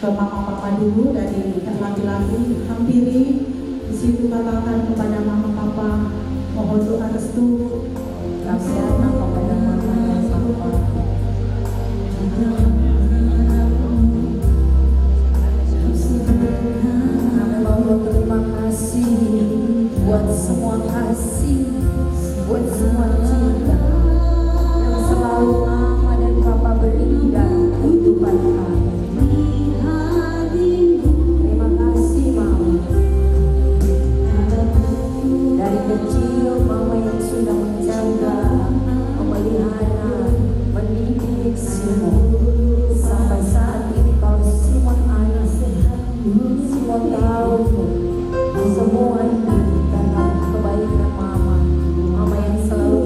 ke mama papa dulu, dari laki-laki hampiri. Di situ katakan kepada mama papa, mohon doa restu Kasih anak kepada mama dan papa. Kami terima kasih buat semua kasih, buat semua cinta yang selalu mama dan papa beri dalam kehidupan kami. Terima kasih mama. Dari kecil mama yang sudah menjaga, memelihara, mendidik Simon sampai saat ini. Kalau Simon anak sehat, Simon tahu semua ini karena kebaikan mama yang selalu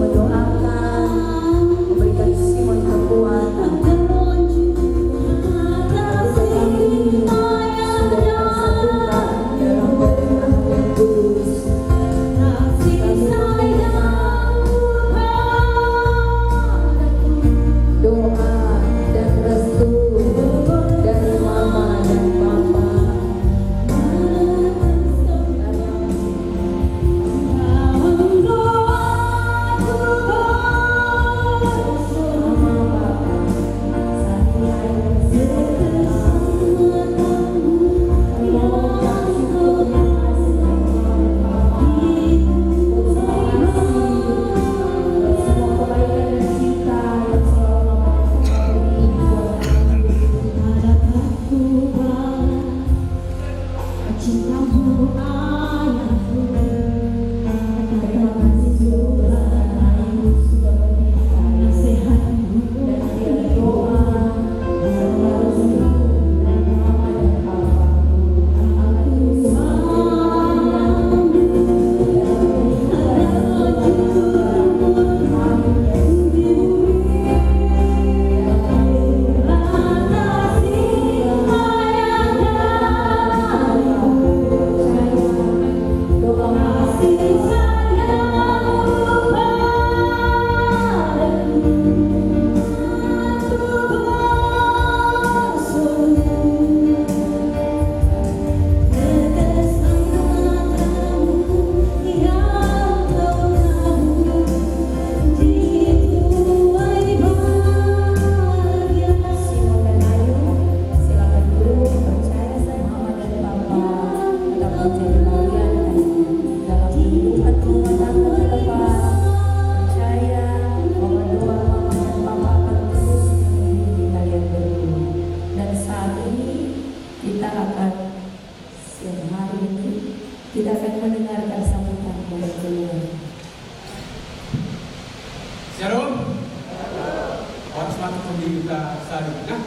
suatu pendidikan selanjutnya.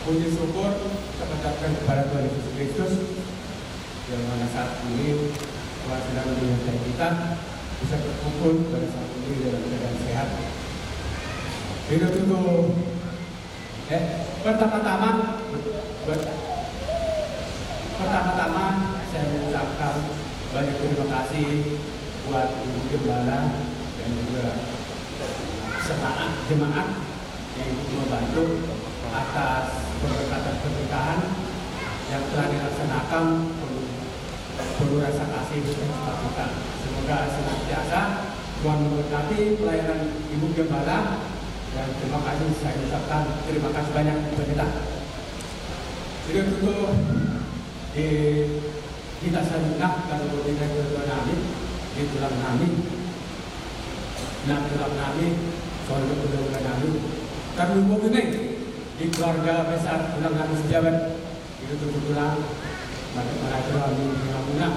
Puji syukur kita panjatkan kepada Tuhan Yesus Kristus yang mana saat ini Tuhan sedang mengingatkan kita bisa berkumpul pada saat ini dalam keadaan sehat. Hidup itu pertama-tama saya mengucapkan banyak terima kasih buat Ibu Gembala dan juga jemaat yang membantu atas pemberkatan pernikahan yang telah dilaksanakan penuh rasa kasih bersama kita. Semoga senantiasa Tuhan memberkati pelayanan Ibu Gembala dan terima kasih saya ucapkan terima kasih banyak pendeta. Jadi untuk kita selanjutnya kalau kita berdoa nami di tulang nami, tulang nami soal berdoa nami. Kami umum ini di keluarga besar tulang nami sejabat itu tulang bagaimana kami mengamuna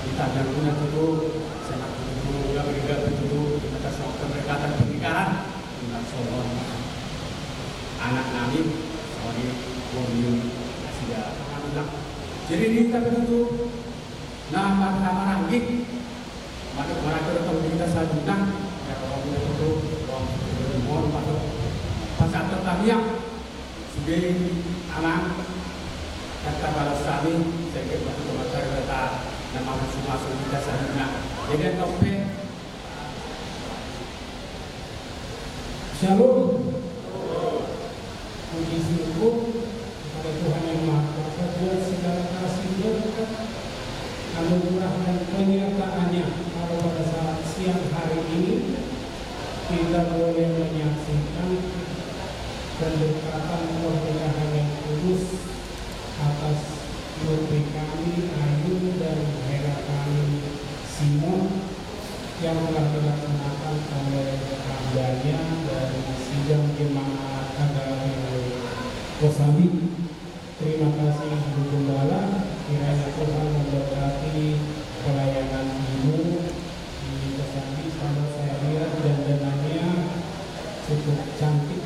kita mengamuna itu sangat betul juga betul atas keberkatan pernikahan dengan seorang anak nami sorry wong sudah mengamuna. Jadi ini kita bentuk nama ranggik maka mereka kalau kita selanjutnya ya kalau kita bentuk mohon pada pasal tertanya sebagai anak kata balas kami saya kira untuk masyarakat nama masuk kita selanjutnya jadi tope Shalom. Puji syukur kepada Tuhan yang Maha Kuasa buat segala kasih berkat, anugerah dan penyertaannya. Kalau pada saat siang hari ini kita boleh menyaksikan pendekatan pernikahan yang kudus atas putri kami Ayu dan Hera kami Simon yang telah dilaksanakan oleh hambanya dan sidang jemaat agama Kosambi. Terima kasih Ibu Gembala, kiranya Tuhan memberkati pelayanan Ibu di Kosambi. Sama saya lihat dandanannya cukup cantik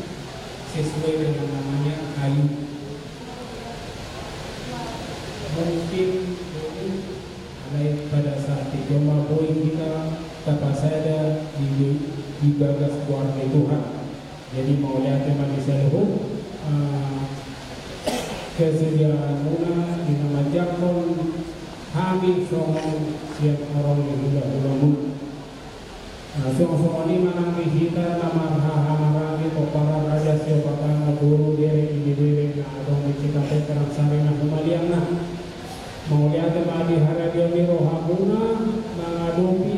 sesuai dengan namanya Ayu. Mungkin pada saat itu boy kita kata saya di bagas keluarga Tuhan. Jadi mau lihat tema di seluruh kesejahteraan muna di nama Jakon Hamid Somong siap orang yang ulah-ulamun. Somong ini manang kita nama hamarani para raja siapatan guru dere ini dere na adong dicikapai terang sari na humaliang na. Mau lihat tema di haradio ni rohamuna mengadopi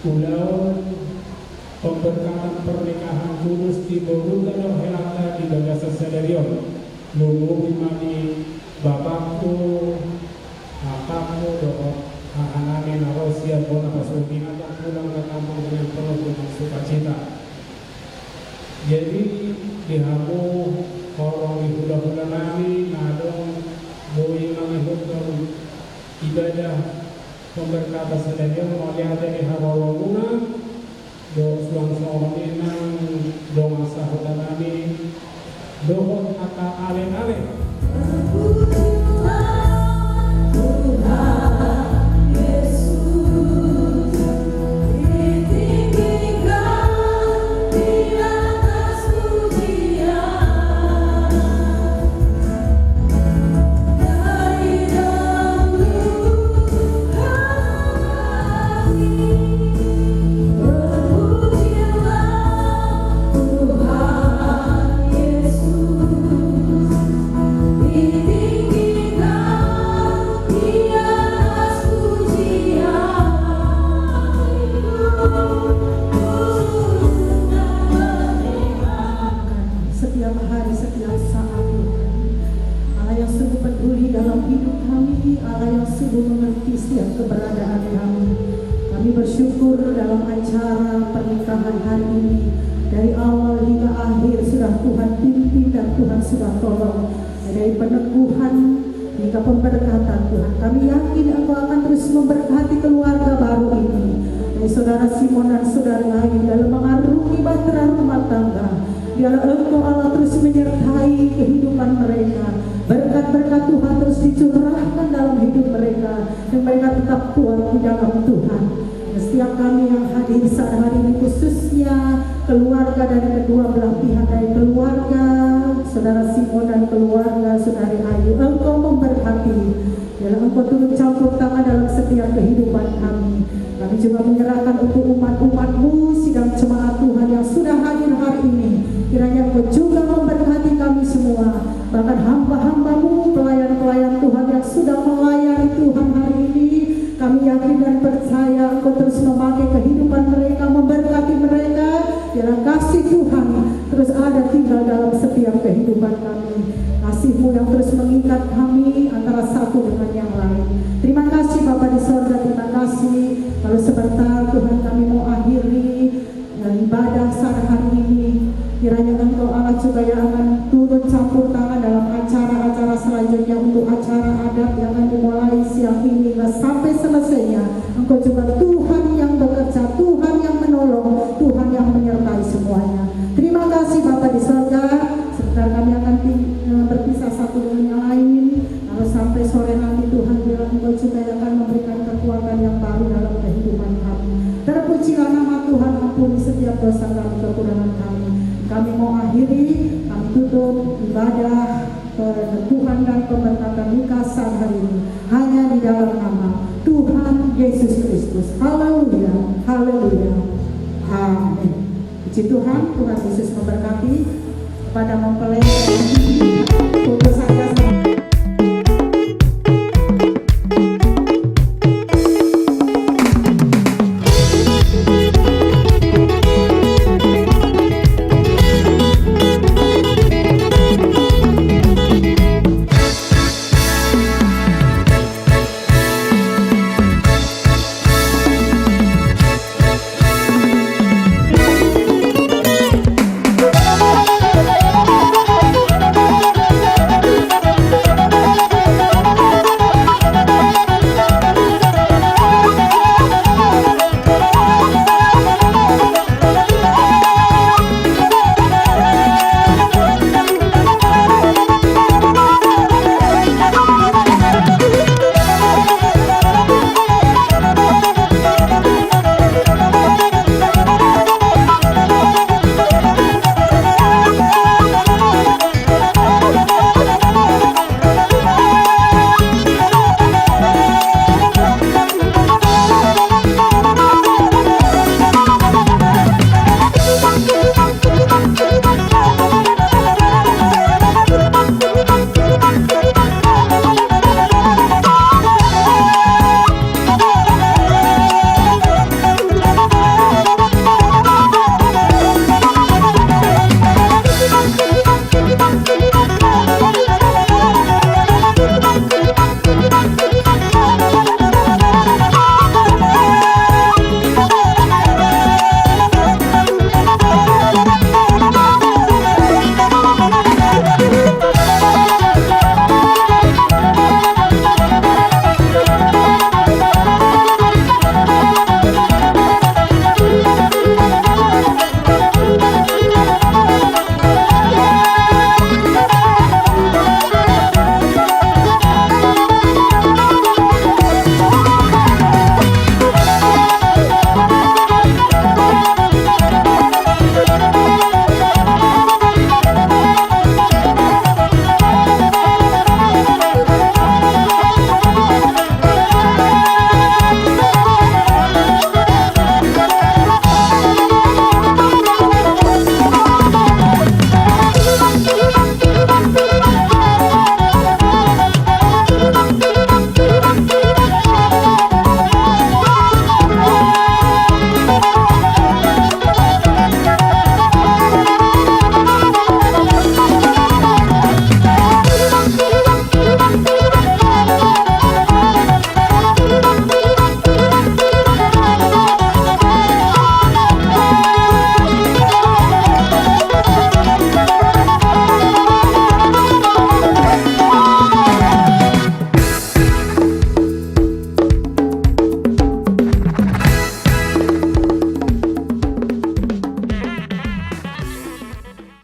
ulau pemberkatan pernikahan kudus di Boru dan Helata di Bagasa Sedarion. Lulu mani bapakku, kakakku, doa anaknya narosia bona pasukin atau pulang ke kampung dengan penuh dengan sukacita. Jadi dihamu orang di hula-hula nami nadong boy mengikut ibadah pemberkatan sedarion mau lihat di hawawaguna do suang sohoni nang do masa hula nami dohon kata ale-ale bersyukur dalam acara pernikahan hari ini dari awal hingga akhir sudah Tuhan pimpin dan Tuhan sudah tolong dari peneguhan hingga pemberkatan Tuhan. Kami yakin Engkau akan terus memberkati keluarga baru ini dari saudara Simon dan saudara Ayu dalam mengarungi terus dicurahkan dalam hidup mereka, dan mereka tetap kuat di dalam Tuhan. Setiap kami yang hadir saat hari ini, khususnya keluarga dari kedua belah pihak, dari keluarga Saudara Simon dan keluarga Saudari Ayu, Engkau memberkati, biarlah Engkau turut campur tangan dalam setiap kehidupan kami. Kami juga menyerahkan untuk umat-umat-Mu, sidang jemaat Tuhan yang sudah hadir hari ini. Kiranya Engkau juga memberkati kami semua, bahkan hamba-hamba-Mu, pelayan-pelayan Tuhan yang sudah melayani Tuhan hari ini. Kami yakin dan percaya Engkau terus memakai kehidupan mereka, memberkati mereka. Biarlah kasih Tuhan terus ada tinggal dalam setiap kehidupan kami. Kasih-Mu yang terus mengikat kami antara satu dengan yang lain. Terima kasih Bapa di sorga, terima kasih. Kalau sebentar Tuhan kami mau akhiri ibadah saat hari ini, kiranya Engkau Allah juga yang akan turut campur tangan dalam acara-acara selanjutnya, untuk acara adat yang akan dimulai siang ini sampai selesainya. Engkau juga Tuhan yang bekerja, Tuhan yang menolong, Tuhan yang menyertai semuanya. Terima kasih Bapa di sorga. Sebentar kami akan berpisah satu dengan yang lain. Kalau sampai sore nanti Tuhan biarlah Engkau juga yang akan memberikan kekuatan yang baru dalam kehidupan kami. Terpujilah nama Tuhan, ampuni setiap dosa kami, kekurangan kami. Kami mau akhiri, kami tutup ibadah Tuhan dan pemberkatan Lukas saat hari ini hanya di dalam nama Tuhan Yesus Kristus. Haleluya, haleluya, amin. Puji Tuhan, Tuhan Yesus memberkati kepada mempelai.